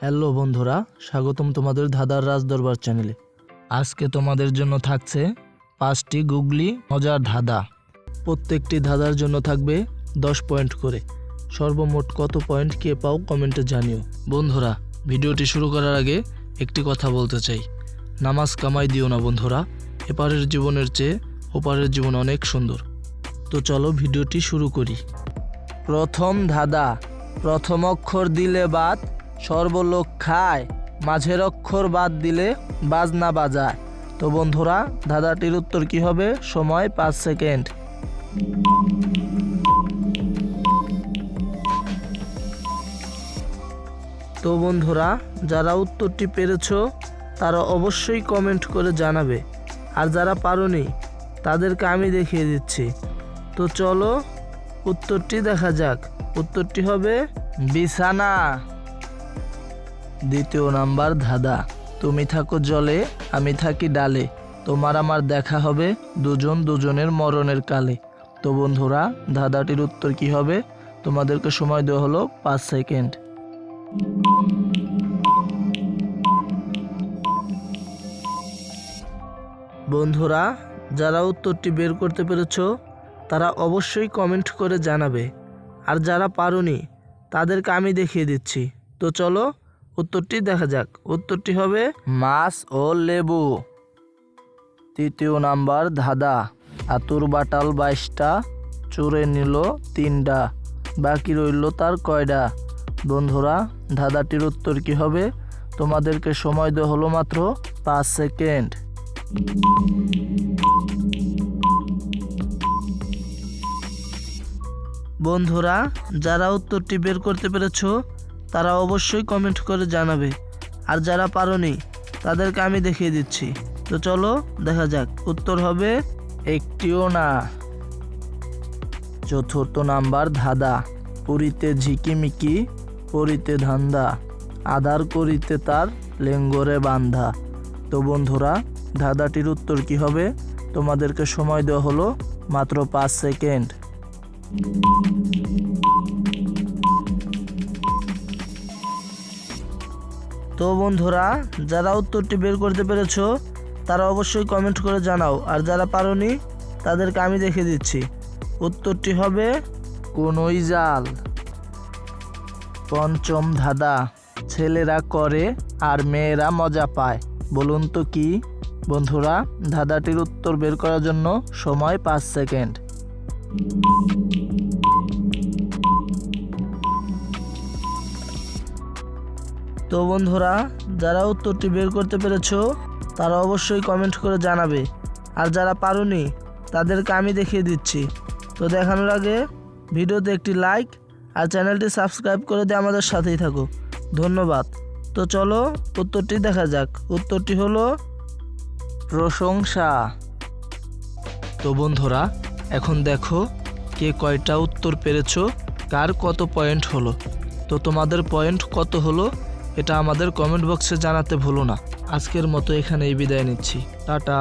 Hello বন্ধুরা, স্বাগতম তোমাদের ধাঁধার রাজদরবার চ্যানেলে। আজকে তোমাদের জন্য থাকছে 5টি গুগলি মজার ধাঁধা। প্রত্যেকটি ধাঁধার জন্য থাকবে 10 পয়েন্ট করে। সর্বমোট কত পয়েন্ট কে পাও কমেন্টে জানিও। বন্ধুরা, ভিডিওটি শুরু করার আগে একটি কথা বলতে চাই, নামাজ কামাই দিও না বন্ধুরা, এপারের জীবনের চেয়ে ওপারের জীবন অনেক সুন্দর। তো চলো ভিডিওটি শুরু করি। প্রথম ধাঁধা, প্রথম অক্ষর দিলে বাদ, সর্বলোক খায়, মাঝের অক্ষর বাদ দিলে বাজনা বাজায়। তো বন্ধুরা, ধাঁধাটির উত্তর কি হবে? সময় 5 সেকেন্ড। তো বন্ধুরা, যারা উত্তরটি পেরেছো তারা অবশ্যই কমেন্ট করে জানাবে, আর যারা পারোনি তাদেরকে আমি দেখিয়ে দিচ্ছি। তো চলো উত্তরটি দেখা যাক। উত্তরটি হবে বিছানা। দ্বিতীয় নাম্বার ধাঁধা, তুমি থাকো জলে আমি থাকি ডালে, তোমার আমার দেখা হবে দুজন দুজনের মরণের কালে। তো বন্ধুরা, ধাঁধাটির উত্তর কি হবে? তোমাদেরকে সময় দেওয়া হলো 5 সেকেন্ড। বন্ধুরা, যারা উত্তরটি বের করতে পেরেছো তারা অবশ্যই কমেন্ট করে জানাবে, আর যারা পারোনি তাদেরকে আমি দেখিয়ে দিচ্ছি। তো চলো উত্তরটি দেখা যাক। উত্তরটি হবে মাছ ও লেবু। তৃতীয় নাম্বার ধাঁধা, আতুর বাটাল 22টা, চোরে নিল 3টা, বাকি রইল তার কয়টা? বন্ধুরা, ধাঁধাটির উত্তর কি হবে? তোমাদেরকে সময় দেওয়া হলো মাত্র 5 সেকেন্ড। বন্ধুরা, যারা উত্তরটি বের করতে পেরেছো তারা অবশ্যই কমেন্ট করে জানাবে, আর যারা পারোনি তাদেরকে আমি দেখিয়ে দিচ্ছি। তো চলো দেখা যাক। উত্তর হবে একটিও না। চতুর্থ নাম্বার ধাঁধা, পুরীতে ঝিকিমিকি পরিতে ধান্দা, আধার করিতে তার লেঙ্গরে বান্ধা। তো বন্ধুরা, ধাঁধাটির উত্তর কি হবে? তোমাদেরকে সময় দেওয়া হলো মাত্র 5 সেকেন্ড। তো বন্ধুরা, যারা উত্তরটি বের করতে পেরেছো তারা অবশ্যই কমেন্ট করে জানাও, আর যারা পারোনি তাদেরকে আমি দেখিয়ে দিচ্ছি। উত্তরটি হবে কোনোই জাল। পঞ্চম ধাঁধা, ছেলেরা করে আর মেয়েরা মজা পায়, বলুন তো কি? বন্ধুরা, ধাঁধাটির উত্তর বের করার জন্য সময় 5 সেকেন্ড। তো বন্ধুরা, যারা উত্তরটি বের করতে পেরেছো তারা অবশ্যই কমেন্ট করে জানাবে, আর যারা পারোনি তাদেরকে আমি দেখিয়ে দিচ্ছি। তো দেখানোর আগে ভিডিওতে একটি লাইক আর চ্যানেলটি সাবস্ক্রাইব করে দিয়ে আমাদের সাথেই থাকো। ধন্যবাদ। তো চলো উত্তরটি দেখা যাক। উত্তরটি হলো প্রশংসা। তো বন্ধুরা, এখন দেখো কে কয়টা উত্তর পেরেছো, কার কত পয়েন্ট হলো। তো তোমাদের পয়েন্ট কত হলো এটা আমাদের কমেন্ট বক্সে জানাতে ভুলো না। আজকের মতো এখানেই বিদায় নিচ্ছি। টাটা।